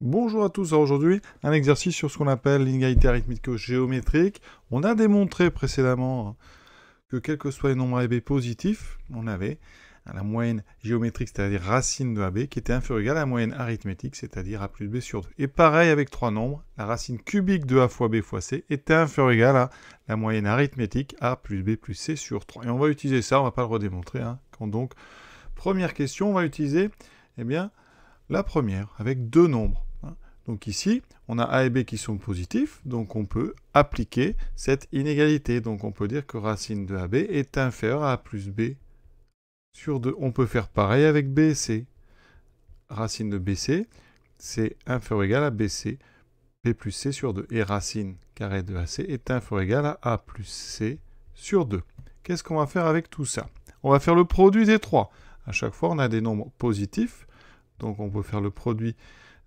Bonjour à tous, alors aujourd'hui un exercice sur ce qu'on appelle l'inégalité arithmético-géométrique. On a démontré précédemment que quels que soient les nombres a et b positifs, on avait la moyenne géométrique, c'est-à-dire racine de ab, qui était inférieure ou égale à la moyenne arithmétique, c'est-à-dire a plus b sur 2. Et pareil avec trois nombres, la racine cubique de a fois b fois c était inférieure ou égale à la moyenne arithmétique a plus b plus c sur 3. Et on va utiliser ça, on ne va pas le redémontrer. Donc, première question, on va utiliser la première avec deux nombres. Donc ici, on a a et b qui sont positifs, donc on peut appliquer cette inégalité. Donc on peut dire que racine de ab est inférieure à a plus b sur 2. On peut faire pareil avec b et c. Racine de bc, c'est inférieur ou égal à bc, b plus c sur 2. Et racine carrée de ac est inférieure ou égale à a plus c sur 2. Qu'est-ce qu'on va faire avec tout ça? On va faire le produit des trois. À chaque fois, on a des nombres positifs, donc on peut faire le produit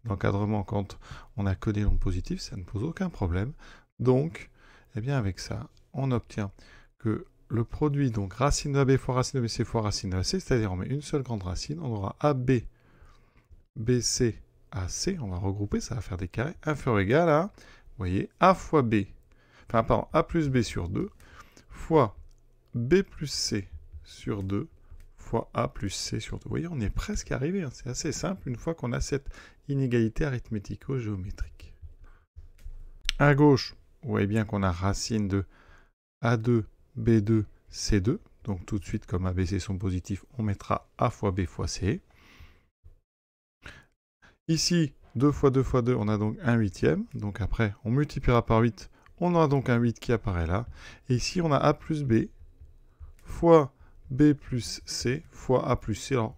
d'encadrement quand on n'a que des nombres positifs, ça ne pose aucun problème. Donc, avec ça, on obtient que le produit, donc racine de AB fois racine de BC fois racine de AC, c'est-à-dire on met une seule grande racine, on aura AB, BC, AC, on va regrouper, ça va faire des carrés, inférieur ou égal à, vous voyez, A fois B, A plus B sur 2, fois B plus C sur 2, fois A plus C sur 2. Vous voyez, on est presque arrivé. C'est assez simple une fois qu'on a cette inégalité arithmético-géométrique. À gauche, vous voyez bien qu'on a racine de A2, B2, C2. Donc tout de suite, comme A, B, C sont positifs, on mettra A fois B fois C. Ici, 2 fois 2 fois 2, on a donc un huitième. Donc après, on multipliera par 8. On aura donc un 8 qui apparaît là. Et ici, on a A plus B fois B plus C fois A plus C. Alors,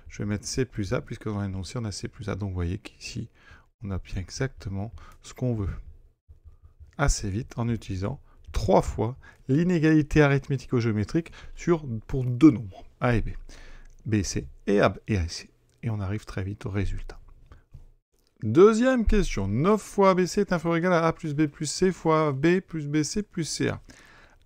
je vais mettre C plus A, puisque dans l'énoncé, on a C plus A. Donc, vous voyez qu'ici, on obtient exactement ce qu'on veut. Assez vite, en utilisant 3 fois l'inégalité arithmético-géométrique pour deux nombres, A et B. B, C et A et C. Et on arrive très vite au résultat. Deuxième question. 9 fois ABC est inférieur ou égal à A plus B plus C fois B plus BC plus CA.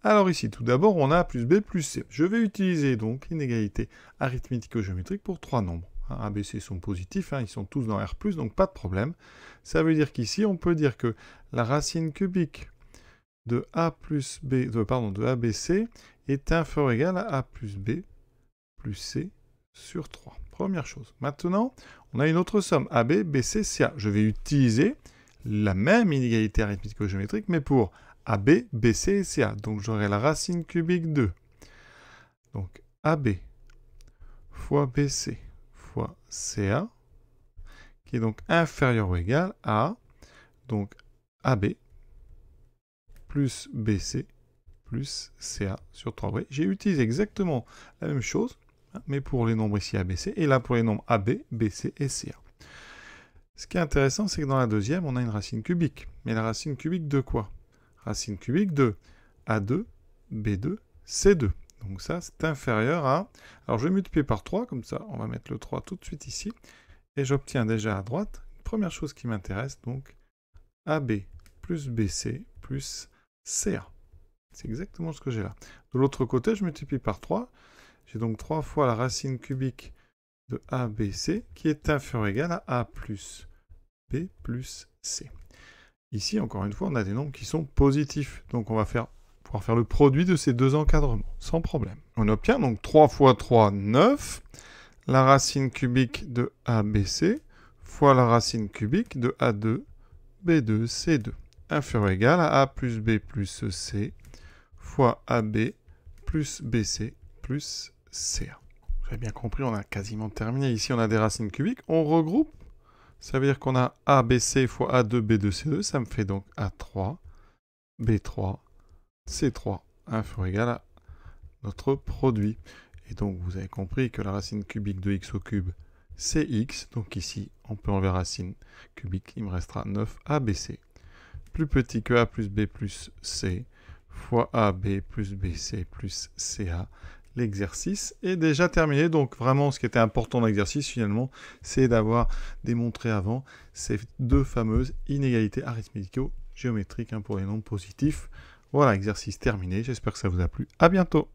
Alors ici, tout d'abord, on a A plus B plus C. Je vais utiliser donc l'inégalité arithmético-géométrique pour trois nombres. A, B, C sont positifs, ils sont tous dans R+, donc pas de problème. Ça veut dire qu'ici, on peut dire que la racine cubique de A plus B, de ABC est inférieure ou égale à A plus B plus C sur 3. Première chose. Maintenant, on a une autre somme, AB, BC, CA. Je vais utiliser la même inégalité arithmético-géométrique, mais pour AB, BC et CA. Donc j'aurai la racine cubique de donc AB fois BC fois CA, qui est donc inférieur ou égal à donc AB plus BC plus CA sur 3. Oui, j'ai utilisé exactement la même chose, mais pour les nombres ici ABC, et là pour les nombres AB, BC et CA. Ce qui est intéressant, c'est que dans la deuxième, on a une racine cubique. Mais la racine cubique de quoi? Racine cubique de A2, B2, C2. Donc ça, c'est inférieur à... Alors je vais multiplier par 3, comme ça, on va mettre le 3 tout de suite ici. Et j'obtiens déjà à droite, une première chose qui m'intéresse, donc AB plus BC plus CA. C'est exactement ce que j'ai là. De l'autre côté, je multiplie par 3. J'ai donc 3 fois la racine cubique de ABC qui est inférieur ou égal à A plus B plus C. Ici, encore une fois, on a des nombres qui sont positifs. Donc on va pouvoir faire le produit de ces deux encadrements, sans problème. On obtient donc 3 fois 3, 9. La racine cubique de ABC fois la racine cubique de A2, B2, C2. Inférieur ou égal à A plus B plus C fois AB plus BC plus CA. Vous avez bien compris, on a quasiment terminé. Ici, on a des racines cubiques. On regroupe. Ça veut dire qu'on a ABC fois A2, B2, C2. Ça me fait donc A3, B3, C3, inférieur ou égal à notre produit. Et donc, vous avez compris que la racine cubique de x au cube, c'est x. Donc ici, on peut enlever racine cubique. Il me restera 9ABC. Plus petit que A plus B plus C fois AB plus BC plus CA. L'exercice est déjà terminé. Donc vraiment, ce qui était important dans l'exercice, finalement, c'est d'avoir démontré avant ces deux fameuses inégalités arithmético-géométriques pour les nombres positifs. Voilà, exercice terminé. J'espère que ça vous a plu. À bientôt.